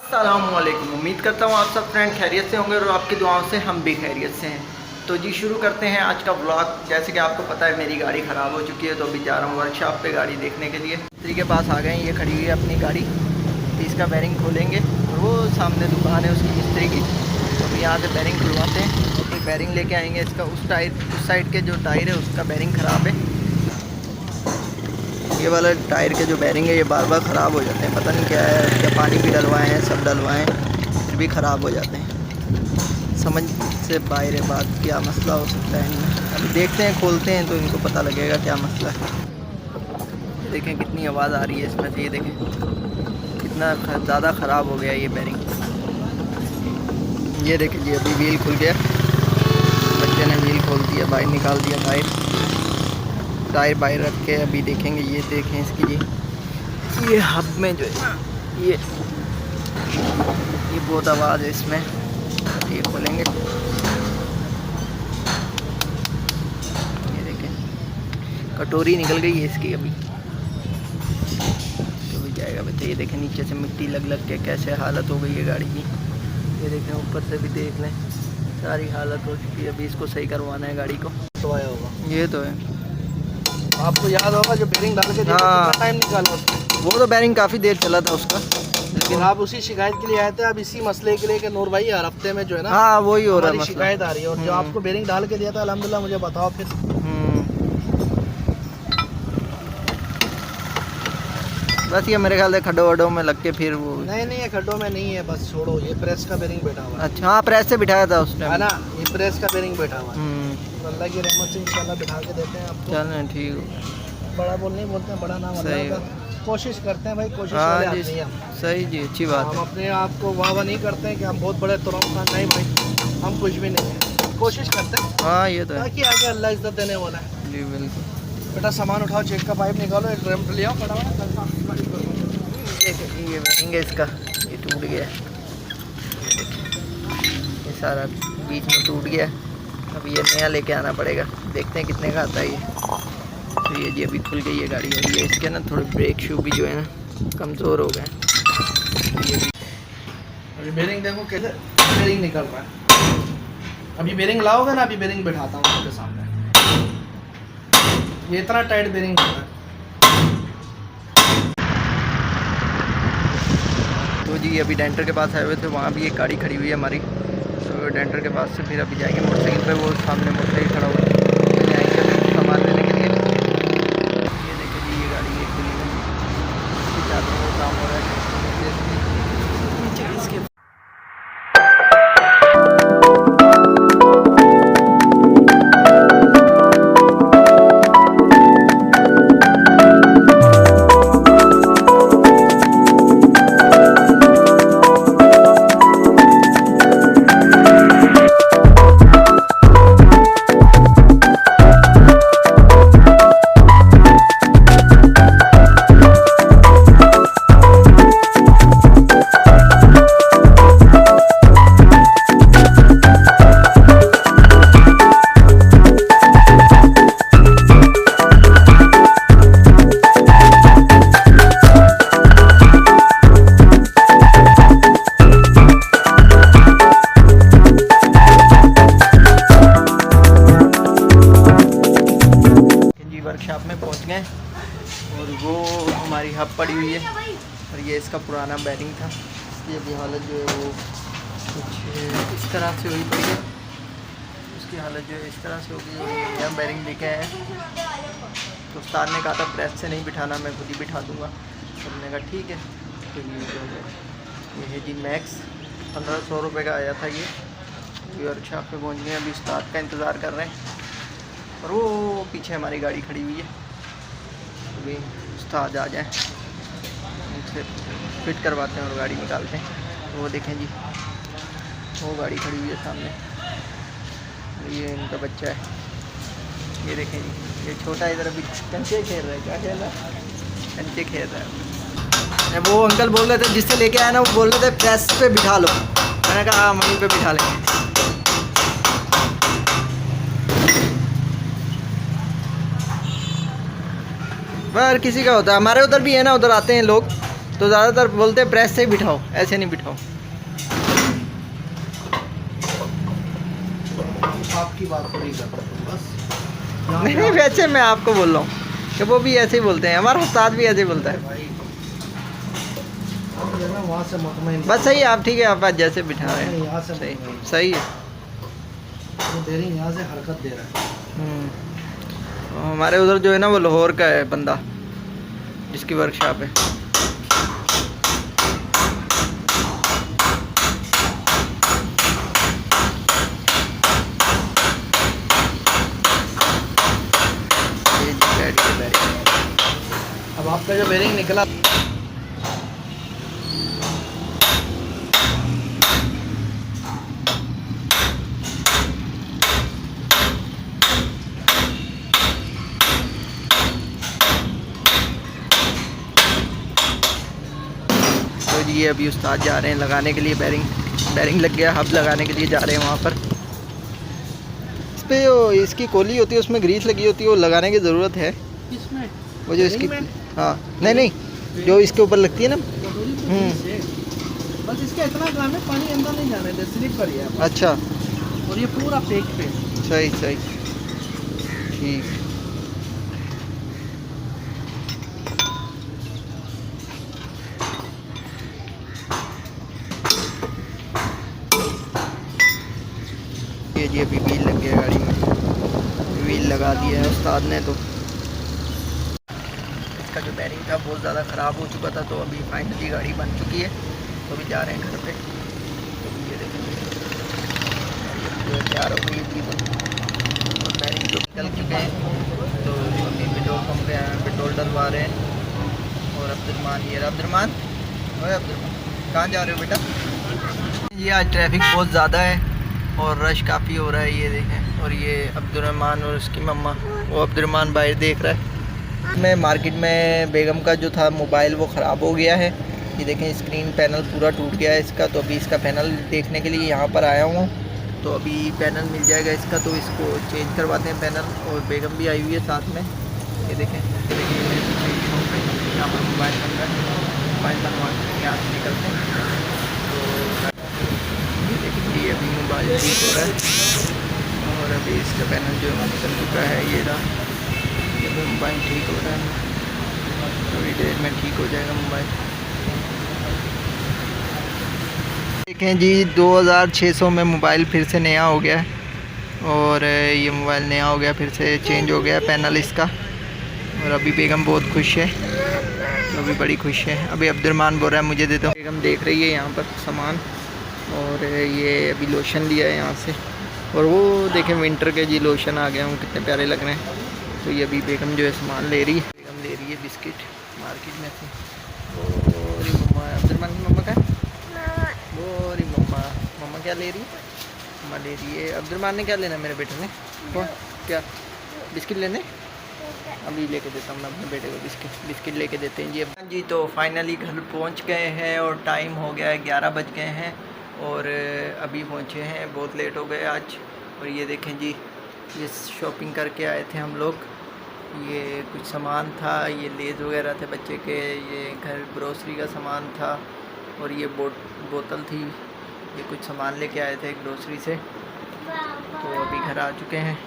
अस्सलामुअलैकुम। उम्मीद करता हूँ आप सब फ्रेंड खैरियत से होंगे और आपकी दुआओं से हम भी खैरियत से हैं। तो जी शुरू करते हैं आज का व्लॉग। जैसे कि आपको पता है मेरी गाड़ी ख़राब हो चुकी है, तो अभी जा रहा हूँ वर्कशॉप पे गाड़ी देखने के लिए। मिस्त्री के पास आ गए हैं, ये खड़ी हुई है अपनी गाड़ी। तो इसका बैरिंग खोलेंगे और वो सामने दुकान है उसकी मिस्त्री की, तो अभी यहाँ से बैरिंग खुलवाते हैं और फिर बैरिंग लेके आएंगे। इसका उस साइड के जो टायर है उसका बैरिंग ख़राब है। ये वाला टायर के जो बैरिंग है ये बार बार ख़राब हो जाते हैं, पता नहीं क्या है। क्या पानी भी डलवाए हैं, सब डलवाएं, फिर भी ख़राब हो जाते हैं। समझ से बाहर है बात, क्या मसला हो सकता है इनमें। अभी देखते हैं, खोलते हैं तो इनको पता लगेगा क्या मसला है। ये देखें कितनी आवाज़ आ रही है इसमें से, ये देखें कितना ज़्यादा ख़राब हो गया ये बैरिंग। ये देखें जी अभी व्हील खुल गया, बच्चे ने व्हील खोल दिया, बाहर निकाल दिया बाहर। टायर बाहर रख के अभी देखेंगे। ये देखें इसकी ये हब में जो है ये बहुत आवाज़ है इसमें। ये खोलेंगे, ये देखें कटोरी निकल गई है इसकी अभी, तो भी जाएगा बच्चे। ये देखें नीचे से मिट्टी लग लग के कैसे हालत हो गई है गाड़ी की। ये देखें ऊपर से भी देख लें, सारी हालत हो चुकी है। अभी इसको सही करवाना है गाड़ी को। तो आया होगा, ये तो है, आपको याद होगा जो बेरिंग डाल के दिया था, कितना टाइम निकाला उसको। वो तो बैरिंग काफ़ी देर चला था उसका, लेकिन आप उसी शिकायत के लिए आए थे। अब इसी मसले के लिए कि नूर भाई हर हफ्ते में जो है ना, हाँ वही हो रहा है हमारी शिकायत आ रही है। और जो आपको बेरिंग डाल के दिया था अल्हम्दुलिल्लाह, मुझे बताओ फिर। बस ये मेरे ख्याल से खड्डों वड्डों में लग के फिर वो नहीं ये खड्डों में नहीं है, बस छोड़ो। ये प्रेस का बेरिंग बैठा हुआ है। अच्छा हाँ, प्रेस से बिठाया था उस है टाइम ना, ये प्रेस का बेरिंग बैठा हुआ है। तो अल्लाह की रहमत से इंशाल्लाह बिठा के देते हैं आपको। चलें ठीक हो। बड़ा बोल नहीं बोलते हैं, बड़ा नाम अल्लाह का। कोशिश करते हैं भाई, कोशिश वाले हाँ आदमी जी, हैं हम। सही जी, अच्छी बात हम है। अपने आप को वाह नहीं करते हैं कि हम बहुत बड़े तुरंत खान, नहीं भाई, हम कुछ भी नहीं है। कोशिश करते हैं, हाँ ये तो है ताकि आगे अल्लाह इज्जत देने वाला है। जी, बिल्कुल। बेटा सामान उठाओ, चेक का पाइप निकालो, एक ड्रम ले आओ, फटाफट। ये बैरिंग है इसका, ये टूट गया है, ये सारा बीच में टूट गया। अब ये नया लेके आना पड़ेगा, देखते हैं कितने का आता है ये। तो ये जी अभी खुल गई है गाड़ी, और ये इसके ना थोड़े ब्रेक शू भी जो है ना कमज़ोर हो गए। अभी बेरिंग देखो कैसे बेरिंग निकल रहा है। अभी बेरिंग लाओगे ना, अभी बेरिंग बैठाता हूँ आपके सामने। ये इतना टाइट बेरिंग है। तो जी अभी डेंटर के पास आए हुए थे, वहाँ भी एक गाड़ी खड़ी हुई है हमारी। तो डेंटर के पास से फिर अभी जाएंगे मोटरसाइकिल पे, वो सामने मोटरसाइकिल खड़ा हुआ है, ले आएंगे सामान लेने के लिए। ये देखिए जी ये गाड़ी एक खुली है, इसके चारों ओर काम हो रहा है। नीचे इसके वर्कशॉप में पहुंच गए और वो हमारी हब पड़ी हुई है और ये इसका पुराना बैरिंग था। इसकी अभी हालत जो है वो कुछ इस तरह से हुई पड़ी है, उसकी हालत जो है इस तरह से हो गई है। यहाँ बैरिंग लेके आए हैं, तो उस्ताद ने कहा था प्रेस से नहीं बिठाना, मैं खुद ही बिठा दूँगा। तो हमने कहा ठीक है। तो ये है जी मैक्स, 1500 रुपये का आया था ये। वर्कशॉप पे पहुँच गए, अभी उस्ताद का इंतज़ार कर रहे हैं और वो पीछे हमारी गाड़ी खड़ी हुई है। अभी उस्ताद आ जाए, उनसे फिट करवाते हैं और गाड़ी निकालते हैं। वो देखें जी वो गाड़ी खड़ी हुई है सामने, ये इनका बच्चा है। ये देखें जी ये छोटा इधर अभी कंचे खेल रहा है। क्या खेल रहा है? कंचे खेल रहा है। वो अंकल बोल रहे थे जिससे लेके आए ना, वो बोल रहे थे प्रेस पे बिठा लो। मैंने कहा हाँ वहीं पे बिठा लेंगे। हर किसी का होता है, हमारे उधर भी है ना, उधर आते हैं लोग तो ज़्यादातर बोलते हैं प्रेस से ही बिठाओ, ऐसे नहीं बिठाओ। आपकी बात पूरी कर रहा हूँ बस। नहीं वैसे मैं आपको बोल रहा हूँ कि वो भी ऐसे ही बोलते हैं, हमारा उस्ताद भी ऐसे ही बोलता है। भाई वहाँ से मुतमईन बस सही है, आप ठीक है, आप जैसे बिठा रहे हैं यहाँ से सही मुतमईन। सही है। वो बेरिंग यहाँ से हरकत दे रहा है। हमारे उधर जो है ना वो लाहौर का है बंदा जिसकी वर्कशॉप है। ये जी बेरिंग। अब आपका जो बेरिंग निकला तो जी ये अभी उस्ताद जा रहे हैं लगाने के लिए, बेरिंग लग गया, हब लगाने के लिए जा रहे हैं वहाँ पर। इस पे जो इसकी कोली होती है उसमें ग्रीस लगी होती है, वो लगाने की ज़रूरत है। किसमें? वो जो इसकी, बेरिंग में? हाँ नहीं जो इसके ऊपर लगती है ना। बस इसका इतना काम है, पानी अंदर नहीं जाने दे, स्लिप कर गया। अच्छा और ये पूरा पेक पे। सही सही ठीक। ये जी अभी व्हील लग गया गाड़ी में, व्हील लगा दिया है उस्ताद ने। तो इसका जो बेरिंग था बहुत ज़्यादा ख़राब हो चुका था, तो अभी फाइनली गाड़ी बन चुकी है। तो अभी जा रहे हैं घर पे। तो ये देखें तैयार हो गई थी, और बेरिंग जो निकल चुके हैं। तो अभी पेट्रोल पंप पे आए हैं, पेट्रोल डलवा रहे हैं। और अब्दुलरमान, ये अब्दुलरमान, ओए अब्दुलरमान कहाँ जा रहे हो बेटा? ये आज ट्रैफिक बहुत ज़्यादा है और रश काफ़ी हो रहा है, ये देखें। और ये अब्दुलरमान और उसकी मम्मा, वो अब्दुलरमान बाहर देख रहा है। मैं मार्केट में बेगम का जो था मोबाइल वो ख़राब हो गया है, ये देखें स्क्रीन पैनल पूरा टूट गया है इसका। तो अभी इसका पैनल देखने के लिए यहाँ पर आया हूँ। तो अभी पैनल मिल जाएगा इसका, तो इसको चेंज करवाते हैं पैनल। और बेगम भी आई हुई है साथ में, ये देखें। यहाँ पर मोबाइल बन रहा है, मोबाइल बनवा के यहाँ से निकलते हैं। तो ये देखिए अभी मोबाइल ठीक हो रहा है, और अभी इसका पैनल जो है निकल चुका है। ये रहा, ये मोबाइल ठीक हो रहा है, थोड़ी देर में ठीक हो जाएगा मोबाइल। देखें जी 2600 में मोबाइल फिर से नया हो गया है, और ये मोबाइल नया हो गया, फिर से चेंज हो गया पैनल इसका। और अभी बेगम बहुत खुश है, तो अभी बड़ी खुश है। अभी अब्दुलरमान बोल रहा है मुझे दे दो। बेगम देख रही है यहाँ पर सामान, और ये अभी लोशन लिया है यहाँ से। और वो देखें विंटर के जी लोशन आ गए हैं, वो कितने प्यारे लग रहे हैं। तो ये अभी बेगम जो है सामान ले रही है। बेगम ले रही है बिस्किट मार्केट में से। और मम्मा, अब्दुलरमान की मम्मा का है, और मम्मा क्या ले रही है? मम्मा ले रही है। अब्दुलरमान ने क्या लेना मेरे बेटे ने? कौन क्या बिस्किट लेने? अभी लेके देता हूँ मैं अपने बेटे को बिस्किट लेके देते हैं जी। अब जी तो फाइनली घर पहुँच गए हैं, और टाइम हो गया है 11 बज गए हैं, और अभी पहुँचे हैं, बहुत लेट हो गए आज। और ये देखें जी, ये शॉपिंग करके आए थे हम लोग। ये कुछ सामान था, ये लेज़ वगैरह थे बच्चे के, ये घर ग्रोसरी का सामान था, और ये बोतल थी। ये कुछ सामान लेके आए थे ग्रोसरी से। तो अभी घर आ चुके हैं।